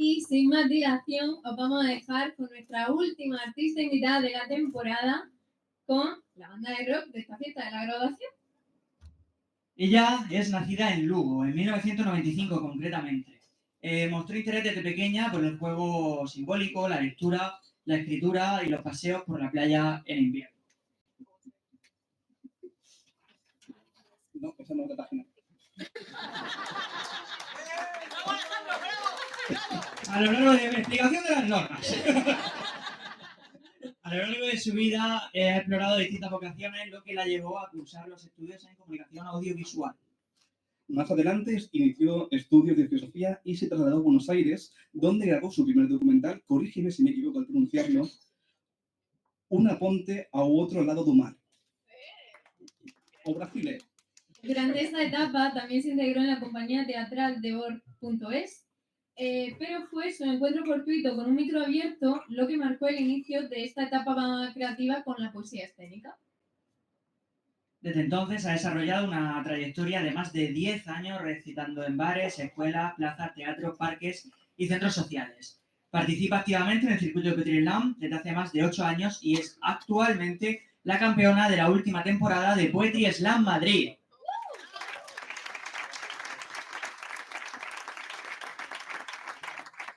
Y sin más dilación, os vamos a dejar con nuestra última artista invitada de la temporada, con la banda de rock de esta fiesta de la graduación. Ella es nacida en Lugo, en 1995 concretamente. Mostró interés desde pequeña por el juego simbólico, la lectura, la escritura y los paseos por la playa en invierno. No, esa no es la página. A lo largo de la investigación de las normas. A lo largo de su vida ha explorado distintas vocaciones, lo que la llevó a cursar los estudios en comunicación audiovisual. Más adelante inició estudios de filosofía y se trasladó a Buenos Aires, donde grabó su primer documental, corrígeme si me equivoco al pronunciarlo, Una ponte a otro lado do mar. O Brasile. Durante esta etapa también se integró en la compañía teatral de Or.es, pero fue su encuentro fortuito con un micro abierto lo que marcó el inicio de esta etapa creativa con la poesía escénica. Desde entonces ha desarrollado una trayectoria de más de 10 años recitando en bares, escuelas, plazas, teatros, parques y centros sociales. Participa activamente en el circuito de Poetry Slam desde hace más de 8 años y es actualmente la campeona de la última temporada de Poetry Slam Madrid.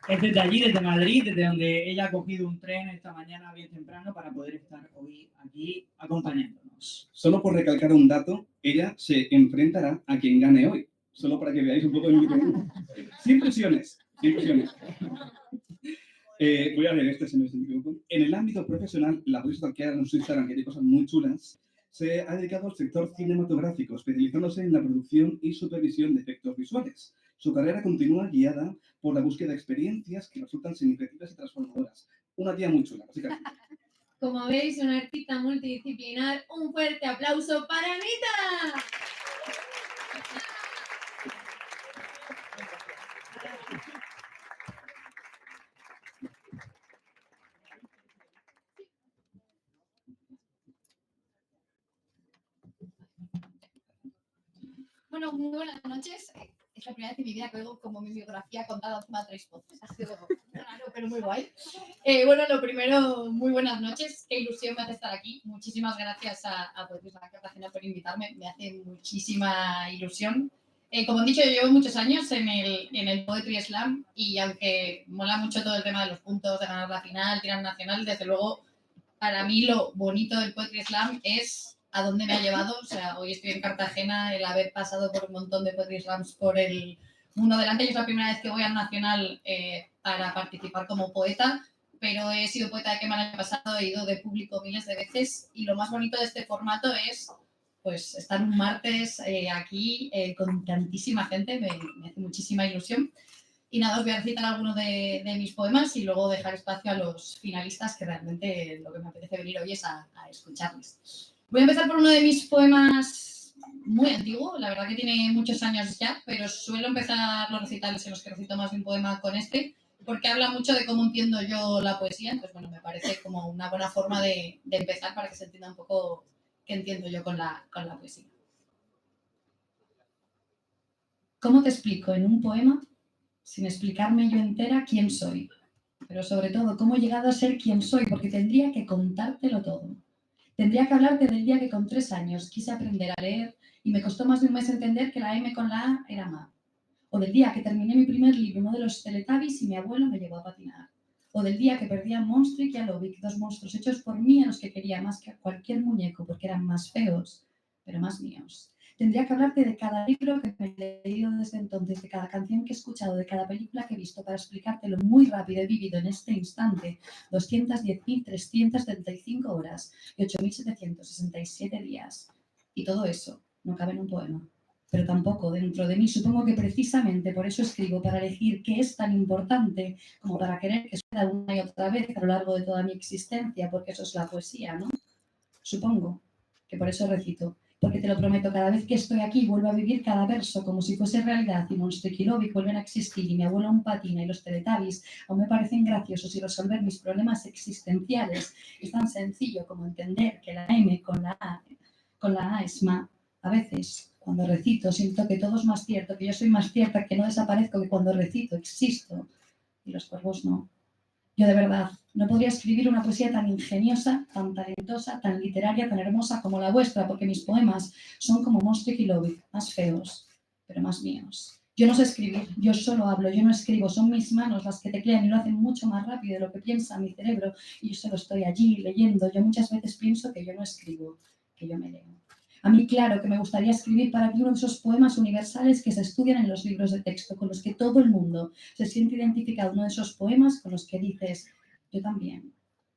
Es desde allí, desde Madrid, desde donde ella ha cogido un tren esta mañana bien temprano para poder estar hoy aquí acompañándonos. Solo por recalcar un dato, ella se enfrentará a quien gane hoy. Solo para que veáis un poco de... Sin presiones, sin presiones. Voy a leer si no me equivoco. En el ámbito profesional, la podéis stalkear en su Instagram, que tiene cosas muy chulas. Se ha dedicado al sector cinematográfico, especializándose en la producción y supervisión de efectos visuales. Su carrera continúa guiada por la búsqueda de experiencias que resultan significativas y transformadoras. Una tía muy chula, básicamente. Como veis, una artista multidisciplinar. Un fuerte aplauso para Anita. Bueno, muy buenas noches. Es la primera vez en mi vida que oigo como mi biografía contada encima de 3 voces. Ha sido raro, pero muy guay. Bueno, lo primero, muy buenas noches. Qué ilusión me hace estar aquí. Muchísimas gracias a Poetry Slam Cartagena por invitarme. Me hace muchísima ilusión. Como han dicho, yo llevo muchos años en el Poetry Slam y aunque mola mucho todo el tema de los puntos, de ganar la final, tirar nacional, desde luego, para mí lo bonito del Poetry Slam es a dónde me ha llevado. O sea, hoy estoy en Cartagena, el haber pasado por un montón de Poetry Slams por el mundo delante. Yo es la primera vez que voy al Nacional para participar como poeta, pero he sido poeta de quema el año pasado, he ido de público miles de veces y lo más bonito de este formato es pues estar un martes aquí con tantísima gente, me hace muchísima ilusión. Y nada, os voy a recitar algunos de mis poemas y luego dejar espacio a los finalistas, que realmente lo que me apetece venir hoy es a escucharles. Voy a empezar por uno de mis poemas muy antiguo, la verdad que tiene muchos años ya, pero suelo empezar los recitales en los que recito más de un poema con este, porque habla mucho de cómo entiendo yo la poesía. Entonces, bueno, me parece como una buena forma de empezar para que se entienda un poco qué entiendo yo con la poesía. ¿Cómo te explico en un poema, sin explicarme yo entera, quién soy? Pero sobre todo, cómo he llegado a ser quien soy, porque tendría que contártelo todo. Tendría que hablarte del día que con 3 años quise aprender a leer y me costó más de un mes entender que la M con la A era ma. O del día que terminé mi primer libro, uno de los Teletubbies, y mi abuelo me llevó a patinar. O del día que perdí a Monstruo y a Lovick, 2 monstruos hechos por mí a los que quería más que a cualquier muñeco, porque eran más feos, pero más míos. Tendría que hablarte de cada libro que me he leído desde entonces, de cada canción que he escuchado, de cada película que he visto, para explicártelo muy rápido. He vivido en este instante 210.335 horas y 8.767 días. Y todo eso no cabe en un poema, pero tampoco dentro de mí. Supongo que precisamente por eso escribo, para elegir qué es tan importante como para querer que suceda una y otra vez a lo largo de toda mi existencia, porque eso es la poesía, ¿no? Supongo que por eso recito. Porque te lo prometo, cada vez que estoy aquí vuelvo a vivir cada verso como si fuese realidad, y Monstruo y Lovick vuelven a existir, y mi abuelo aún patina, y los Teletubbies aún me parecen graciosos, y resolver mis problemas existenciales es tan sencillo como entender que la M con la A es ma. A veces, cuando recito, siento que todo es más cierto, que yo soy más cierta, que no desaparezco, que cuando recito existo. y los cuervos no. Yo de verdad no podría escribir una poesía tan ingeniosa, tan talentosa, tan literaria, tan hermosa como la vuestra, porque mis poemas son como Monster y Lovitz, más feos, pero más míos. Yo no sé escribir, yo solo hablo, yo no escribo, son mis manos las que teclean y lo hacen mucho más rápido de lo que piensa mi cerebro y yo solo estoy allí leyendo. Yo muchas veces pienso que yo no escribo, que yo me leo. A mí, claro, que me gustaría escribir para ti uno de esos poemas universales que se estudian en los libros de texto, con los que todo el mundo se siente identificado, uno de esos poemas con los que dices, yo también,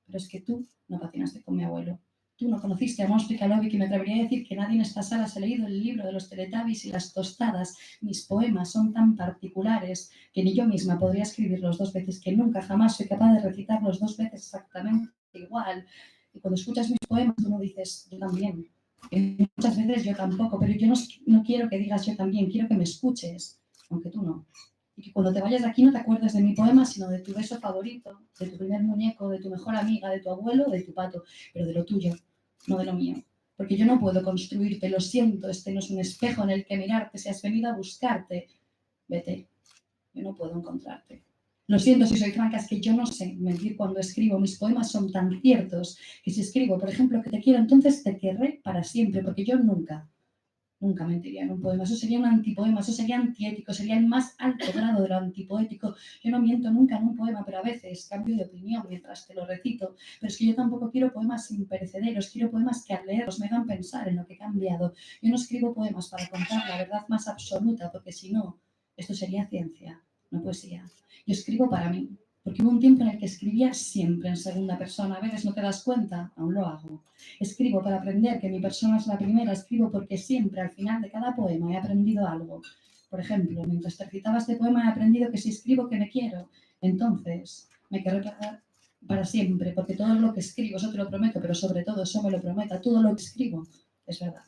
pero es que tú no patinaste con mi abuelo. Tú no conociste a Monster y Lovitz y me atrevería a decir que nadie en esta sala se ha leído el libro de los Teletubbies y las tostadas. Mis poemas son tan particulares que ni yo misma podría escribirlos 2 veces, que nunca jamás soy capaz de recitarlos 2 veces exactamente igual. Y cuando escuchas mis poemas, tú no dices, yo también. Muchas veces yo tampoco, pero yo no quiero que digas yo también, quiero que me escuches, aunque tú no. Y que cuando te vayas de aquí no te acuerdes de mi poema, sino de tu beso favorito, de tu primer muñeco, de tu mejor amiga, de tu abuelo, de tu pato, pero de lo tuyo, no de lo mío. Porque yo no puedo construirte, lo siento, este no es un espejo en el que mirarte, si has venido a buscarte, vete, yo no puedo encontrarte. Lo siento si soy franca, es que yo no sé mentir cuando escribo. Mis poemas son tan ciertos que si escribo, por ejemplo, que te quiero, entonces te querré para siempre, porque yo nunca mentiría en un poema. Eso sería un antipoema, eso sería antiético, sería el más alto grado de lo antipoético. Yo no miento nunca en un poema, pero a veces cambio de opinión mientras te lo recito. Pero es que yo tampoco quiero poemas imperecederos, quiero poemas que al leerlos me hagan pensar en lo que he cambiado. Yo no escribo poemas para contar la verdad más absoluta, porque si no, esto sería ciencia, no poesía. Yo escribo para mí, porque hubo un tiempo en el que escribía siempre en segunda persona. A veces no te das cuenta, aún lo hago. Escribo para aprender que mi persona es la primera, escribo porque siempre al final de cada poema he aprendido algo. Por ejemplo, mientras te recitaba este poema he aprendido que si escribo que me quiero, entonces me querré para siempre, porque todo lo que escribo, eso te lo prometo, pero sobre todo eso me lo prometa, todo lo que escribo es verdad.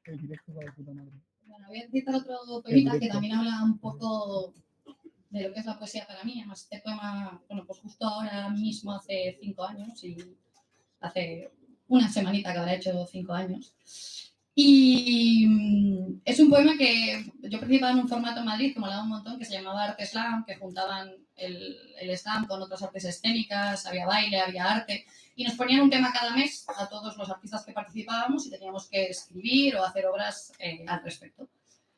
El directo va de puta madre. Bueno, voy a citar otro poemita que también habla un poco de lo que es la poesía para mí. Además, este poema, bueno, pues justo ahora mismo hace 5 años y hace una semanita que habrá hecho 5 años. Y es un poema que yo participaba en un formato en Madrid que molaba un montón, que se llamaba Arte Slam, que juntaban el slam con otras artes escénicas, había baile, había arte, y nos ponían un tema cada mes a todos los artistas que participábamos y teníamos que escribir o hacer obras al respecto.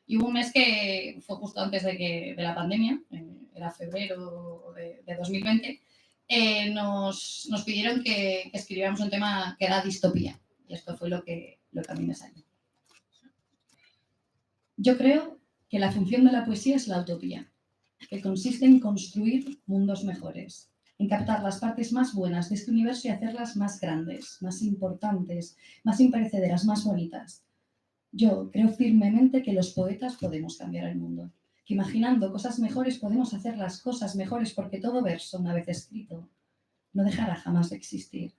Y hubo un mes que fue justo antes de la pandemia, era febrero de 2020, nos pidieron que escribiéramos un tema que era distopía. Y esto fue lo que a mí me salió. Yo creo que la función de la poesía es la utopía, que consiste en construir mundos mejores, en captar las partes más buenas de este universo y hacerlas más grandes, más importantes, más imperecederas, más bonitas. Yo creo firmemente que los poetas podemos cambiar el mundo, que imaginando cosas mejores podemos hacer las cosas mejores porque todo verso, una vez escrito, no dejará jamás de existir.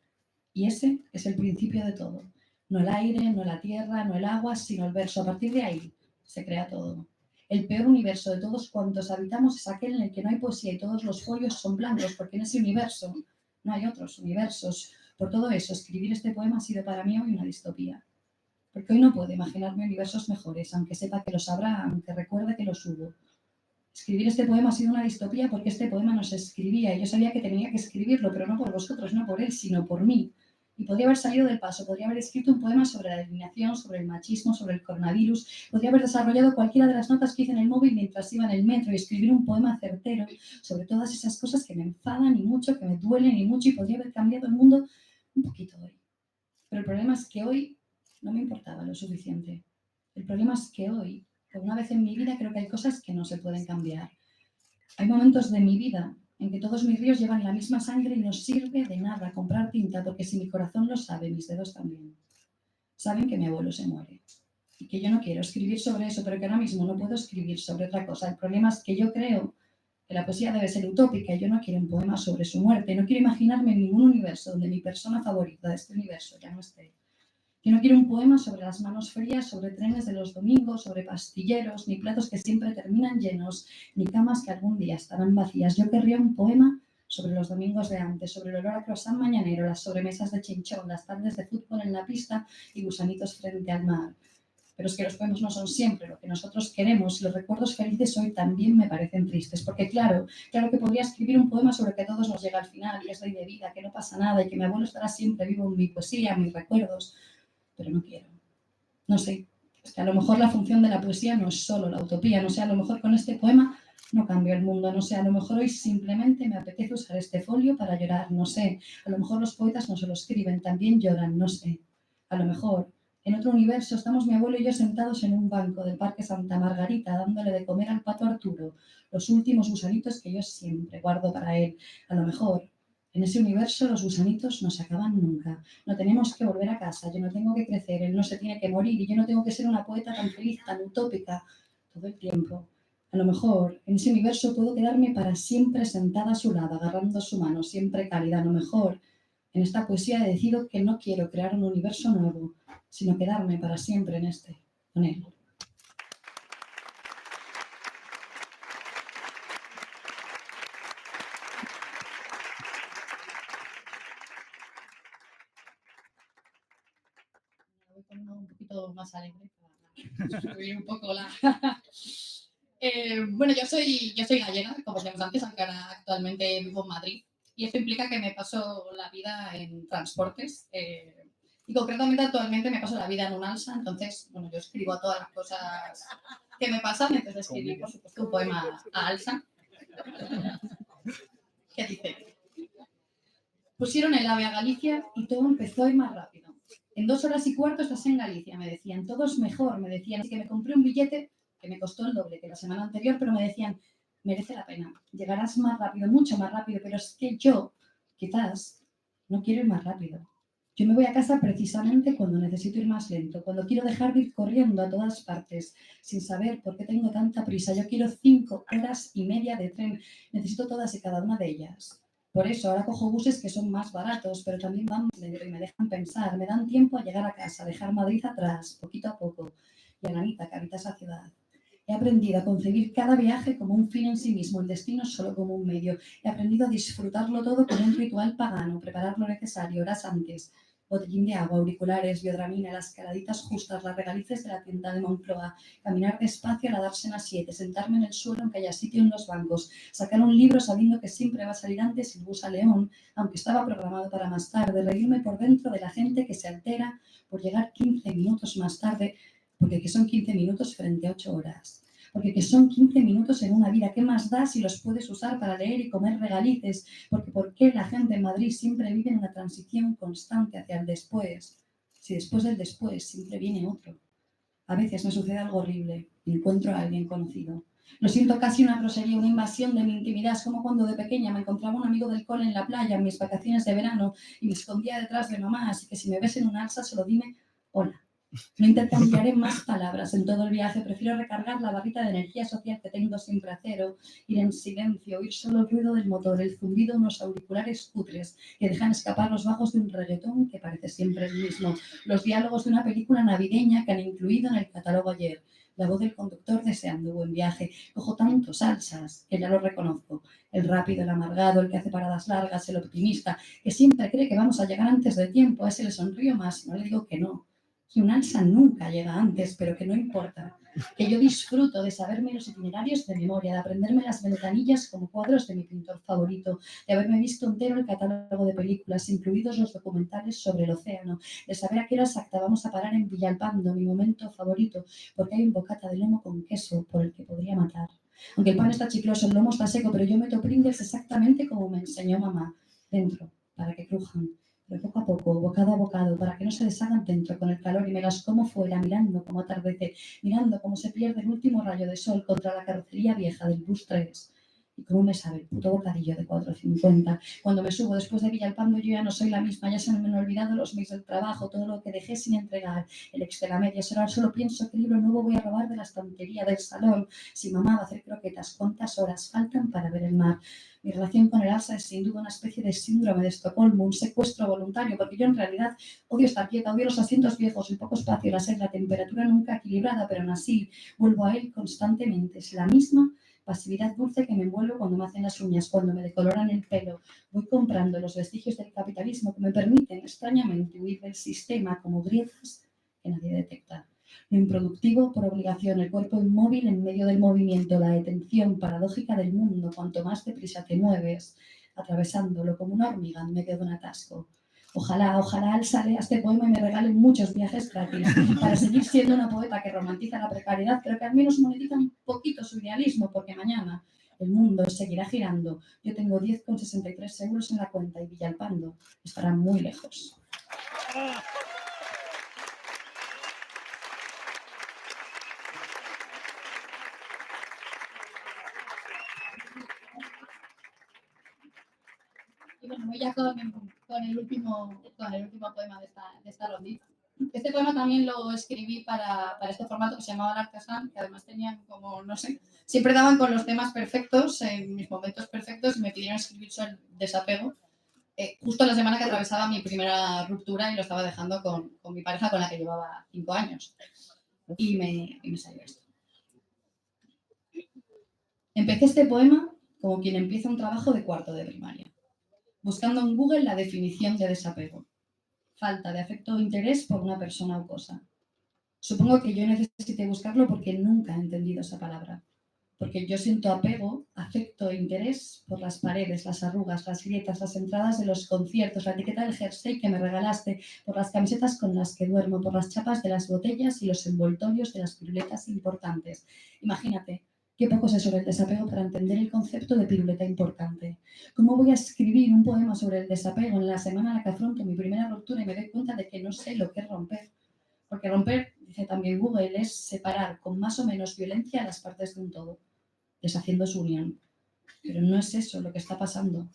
Y ese es el principio de todo. No el aire, no la tierra, no el agua, sino el verso. A partir de ahí se crea todo. El peor universo de todos cuantos habitamos es aquel en el que no hay poesía y todos los folios son blancos, porque en ese universo no hay otros universos. Por todo eso, escribir este poema ha sido para mí hoy una distopía. Porque hoy no puedo imaginarme universos mejores, aunque sepa que los habrá, aunque recuerde que los hubo. Escribir este poema ha sido una distopía porque este poema no se escribía y yo sabía que tenía que escribirlo, pero no por vosotros, no por él, sino por mí. Y podría haber salido del paso, podría haber escrito un poema sobre la eliminación, sobre el machismo, sobre el coronavirus, podría haber desarrollado cualquiera de las notas que hice en el móvil mientras iba en el metro y escribir un poema certero sobre todas esas cosas que me enfadan y mucho, que me duelen y mucho, y podría haber cambiado el mundo un poquito hoy. Pero el problema es que hoy no me importaba lo suficiente. El problema es que hoy, por una vez en mi vida, creo que hay cosas que no se pueden cambiar. Hay momentos de mi vida en que todos mis ríos llevan la misma sangre y no sirve de nada comprar tinta, porque si mi corazón lo sabe, mis dedos también. Saben que mi abuelo se muere y que yo no quiero escribir sobre eso, pero que ahora mismo no puedo escribir sobre otra cosa. El problema es que yo creo que la poesía debe ser utópica y yo no quiero un poema sobre su muerte. No quiero imaginarme en ningún universo donde mi persona favorita de este universo ya no esté. Yo no quiero un poema sobre las manos frías, sobre trenes de los domingos, sobre pastilleros, ni platos que siempre terminan llenos, ni camas que algún día estarán vacías. Yo querría un poema sobre los domingos de antes, sobre el olor a croissant mañanero, las sobremesas de chinchón, las tardes de fútbol en la pista y gusanitos frente al mar. Pero es que los poemas no son siempre lo que nosotros queremos y los recuerdos felices hoy también me parecen tristes, porque claro que podría escribir un poema sobre que a todos nos llega al final y es ley de vida, que no pasa nada y que mi abuelo estará siempre vivo en mi poesía, en mis recuerdos, pero no quiero. No sé, es que a lo mejor la función de la poesía no es solo la utopía, no sé, a lo mejor con este poema no cambio el mundo, no sé, a lo mejor hoy simplemente me apetece usar este folio para llorar, no sé, a lo mejor los poetas no solo escriben, también lloran, no sé, a lo mejor en otro universo estamos mi abuelo y yo sentados en un banco del Parque Santa Margarita dándole de comer al pato Arturo, los últimos gusanitos que yo siempre guardo para él. A lo mejor en ese universo los gusanitos no se acaban nunca. No tenemos que volver a casa, yo no tengo que crecer, él no se tiene que morir y yo no tengo que ser una poeta tan feliz, tan utópica todo el tiempo. A lo mejor en ese universo puedo quedarme para siempre sentada a su lado, agarrando su mano, siempre cálida. A lo mejor en esta poesía he decidido que no quiero crear un universo nuevo, sino quedarme para siempre en este, con él. Voy poniendo un poquito más alegre para subir un poco la... Bueno, yo soy gallega, como decíamos antes, aunque ahora actualmente vivo en Madrid. Y esto implica que me paso la vida en transportes. Y concretamente actualmente me paso la vida en un alsa. Entonces, bueno, yo escribo todas las cosas que me pasan. Entonces escribí, por supuesto, un poema a alsa. ¿Qué dice? Pusieron el AVE a Galicia y todo empezó a ir más rápido. En 2 horas y cuarto estás en Galicia, me decían. Todo es mejor, me decían. Así que me compré un billete que me costó el doble que la semana anterior, pero me decían, merece la pena. Llegarás más rápido, mucho más rápido, pero es que yo, quizás, no quiero ir más rápido. Yo me voy a casa precisamente cuando necesito ir más lento, cuando quiero dejar de ir corriendo a todas partes, sin saber por qué tengo tanta prisa. Yo quiero 5 horas y media de tren. Necesito todas y cada una de ellas. Por eso ahora cojo buses que son más baratos, pero también van más lento y me dejan pensar, me dan tiempo a llegar a casa, a dejar Madrid atrás, poquito a poco, y a la Anita que habita esa ciudad. He aprendido a concebir cada viaje como un fin en sí mismo, el destino solo como un medio. He aprendido a disfrutarlo todo como un ritual pagano, preparar lo necesario horas antes. Botellín de agua, auriculares, biodramina, las caladitas justas, las regalices de la tienda de Moncloa, caminar despacio al darse las 7, sentarme en el suelo aunque haya sitio en los bancos, sacar un libro sabiendo que siempre va a salir antes el bus a León, aunque estaba programado para más tarde, reírme por dentro de la gente que se altera por llegar 15 minutos más tarde, porque que son 15 minutos frente a 8 horas. Porque que son 15 minutos en una vida, ¿qué más da si los puedes usar para leer y comer regalices? Porque ¿por qué la gente en Madrid siempre vive en una transición constante hacia el después? Si después del después siempre viene otro. A veces me sucede algo horrible, encuentro a alguien conocido. Lo siento casi una grosería, una invasión de mi intimidad. Es como cuando de pequeña me encontraba un amigo del cole en la playa en mis vacaciones de verano y me escondía detrás de mamá, así que si me ves en un alza solo dime hola. No intercambiaré más palabras en todo el viaje. Prefiero recargar la barrita de energía social que tengo siempre a cero, ir en silencio, oír solo el ruido del motor, el zumbido de unos auriculares cutres que dejan escapar los bajos de un reggaetón que parece siempre el mismo, los diálogos de una película navideña que han incluido en el catálogo ayer, la voz del conductor deseando buen viaje. Cojo tantos salsas que ya lo reconozco. El rápido, el amargado, el que hace paradas largas, el optimista, que siempre cree que vamos a llegar antes de tiempo. A ese le sonrío más y no le digo que no. Que un alsa nunca llega antes, pero que no importa. Que yo disfruto de saberme los itinerarios de memoria, de aprenderme las ventanillas como cuadros de mi pintor favorito, de haberme visto entero el catálogo de películas, incluidos los documentales sobre el océano, de saber a qué hora exacta vamos a parar en Villalpando, mi momento favorito, porque hay un bocata de lomo con queso por el que podría matar. Aunque el pan está chicloso, el lomo está seco, pero yo meto Pringles exactamente como me enseñó mamá, dentro, para que crujan. Pero poco a poco, bocado a bocado, para que no se deshagan dentro con el calor y me las como fuera, mirando cómo atardece, mirando cómo se pierde el último rayo de sol contra la carrocería vieja del bus 3. Y cómo me sabe el puto bocadillo de 4,50. Cuando me subo después de Villalpando yo ya no soy la misma, ya se me han olvidado los mails del trabajo, todo lo que dejé sin entregar, el ex de la media. Ahora solo pienso qué libro nuevo voy a robar de la estantería del salón. Si mamá va a hacer croquetas, ¿cuántas horas faltan para ver el mar? Mi relación con el alsa es sin duda una especie de síndrome de Estocolmo, un secuestro voluntario, porque yo en realidad odio estar quieta, odio los asientos viejos, el poco espacio, la temperatura nunca equilibrada, pero aún así vuelvo a él constantemente. Es la misma pasividad dulce que me envuelve cuando me hacen las uñas, cuando me decoloran el pelo. Voy comprando los vestigios del capitalismo que me permiten extrañamente huir del sistema como grietas que nadie detecta. Lo improductivo por obligación, el cuerpo inmóvil en medio del movimiento, la detención paradójica del mundo, cuanto más deprisa te mueves, atravesándolo como una hormiga en medio de un atasco. Ojalá Alsa lea este poema y me regalen muchos viajes gratis para seguir siendo una poeta que romantiza la precariedad, pero que al menos monetiza un poquito su idealismo, porque mañana el mundo seguirá girando. Yo tengo 10,63 euros en la cuenta y Villalpando estará muy lejos. Y bueno, voy ya con el último poema de esta rondita. Este poema también lo escribí para este formato que se llamaba El Artesán, que además tenían como, no sé, siempre daban con los temas perfectos, en mis momentos perfectos, y me pidieron escribir sobre el desapego. Justo la semana que atravesaba mi primera ruptura y lo estaba dejando con mi pareja con la que llevaba 5 años. Y me salió esto. Empecé este poema como quien empieza un trabajo de cuarto de primaria, buscando en Google la definición de desapego. Falta de afecto o interés por una persona o cosa. Supongo que yo necesité buscarlo porque nunca he entendido esa palabra. Porque yo siento apego, afecto e interés por las paredes, las arrugas, las grietas, las entradas de los conciertos, la etiqueta del jersey que me regalaste, por las camisetas con las que duermo, por las chapas de las botellas y los envoltorios de las piruletas importantes. Imagínate, qué poco sé sobre el desapego para entender el concepto de piruleta importante. ¿Cómo voy a escribir un poema sobre el desapego en la semana en la que afronto mi primera ruptura y me doy cuenta de que no sé lo que es romper? Porque romper, dice también Google, es separar con más o menos violencia las partes de un todo, deshaciendo su unión. Pero no es eso lo que está pasando.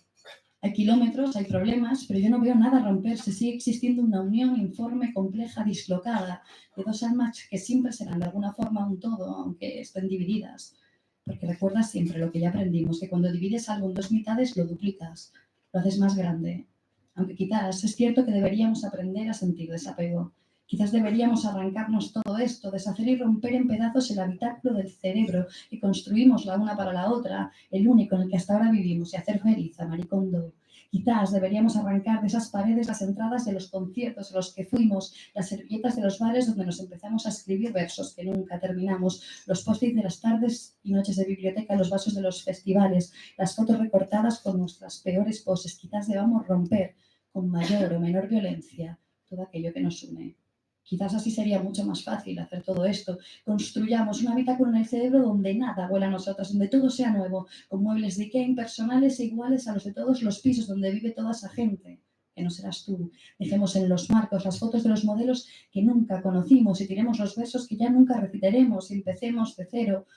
Hay kilómetros, hay problemas, pero yo no veo nada romperse. Sigue existiendo una unión informe, compleja, dislocada, de dos almas que siempre serán de alguna forma un todo, aunque estén divididas. Porque recuerda siempre lo que ya aprendimos, que cuando divides algo en dos mitades lo duplicas, lo haces más grande. Aunque quizás es cierto que deberíamos aprender a sentir desapego. Quizás deberíamos arrancarnos todo esto, deshacer y romper en pedazos el habitáculo del cerebro que construimos la una para la otra, el único en el que hasta ahora vivimos, y hacer feliz a Maricondo. Quizás deberíamos arrancar de esas paredes las entradas de los conciertos a los que fuimos, las servilletas de los bares donde nos empezamos a escribir versos que nunca terminamos, los post-it de las tardes y noches de biblioteca, los vasos de los festivales, las fotos recortadas con nuestras peores poses. Quizás debamos romper con mayor o menor violencia todo aquello que nos une. Quizás así sería mucho más fácil hacer todo esto. Construyamos un habitáculo en el cerebro donde nada huela a nosotros, donde todo sea nuevo, con muebles de Ikea impersonales e iguales a los de todos los pisos donde vive toda esa gente, que no serás tú. Dejemos en los marcos las fotos de los modelos que nunca conocimos y tiremos los versos que ya nunca recitaremos y empecemos de cero,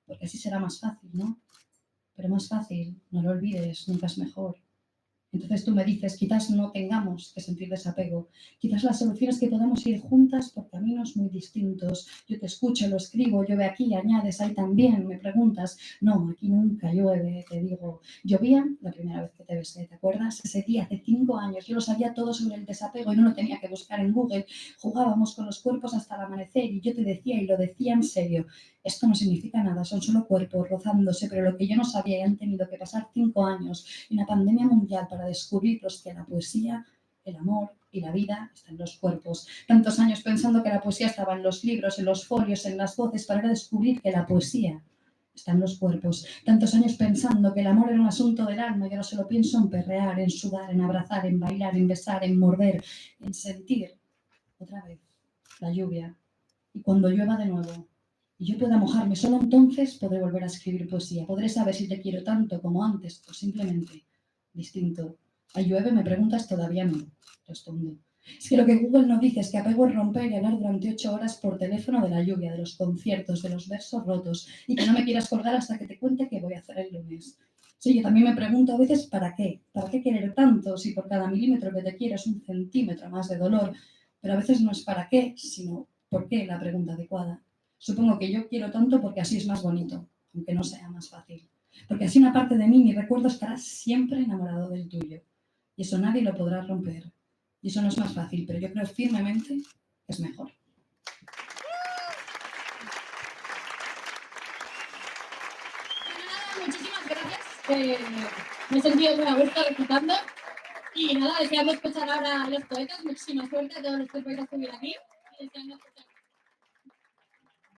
porque así será más fácil, ¿no? Pero más fácil, no lo olvides, nunca es mejor. Entonces tú me dices, quizás no tengamos que sentir desapego, quizás la solución es que podamos ir juntas por caminos muy distintos. Yo te escucho, lo escribo, llueve aquí, añades, ahí también, me preguntas. No, aquí nunca llueve, te digo. Llovía la primera vez que te besé, ¿te acuerdas? Ese día, hace 5 años, yo lo sabía todo sobre el desapego y no lo tenía que buscar en Google. Jugábamos con los cuerpos hasta el amanecer y yo te decía, y lo decía en serio, esto no significa nada, son solo cuerpos rozándose, pero lo que yo no sabía y han tenido que pasar 5 años y una pandemia mundial para descubrirlos que la poesía, el amor y la vida están en los cuerpos. Tantos años pensando que la poesía estaba en los libros, en los folios, en las voces, para ahora descubrir que la poesía está en los cuerpos. Tantos años pensando que el amor era un asunto del alma y ahora solo pienso en perrear, en sudar, en abrazar, en bailar, en besar, en morder, en sentir otra vez la lluvia. Y cuando llueva de nuevo y yo pueda mojarme, solo entonces podré volver a escribir poesía. Podré saber si te quiero tanto como antes o simplemente distinto. ¿Ahí llueve? Me preguntas, todavía no. Respondo. Es que lo que Google no dice es que apego es romper y hablar durante 8 horas por teléfono de la lluvia, de los conciertos, de los versos rotos y que no me quieras colgar hasta que te cuente qué voy a hacer el lunes. Sí, yo también me pregunto a veces ¿para qué? ¿Para qué querer tanto si por cada milímetro que te quiero es 1 centímetro más de dolor? Pero a veces no es para qué, sino por qué la pregunta adecuada. Supongo que yo quiero tanto porque así es más bonito, aunque no sea más fácil. Porque así una parte de mí, mi recuerdo, estará siempre enamorado del tuyo. Y eso nadie lo podrá romper. Y eso no es más fácil, pero yo creo firmemente que es mejor. Me he sentido muy a gusto recitando. Y nada, deseando escuchar ahora a los poetas. Muchísima suerte a todos los que podéis subir aquí. Y deseando escuchar.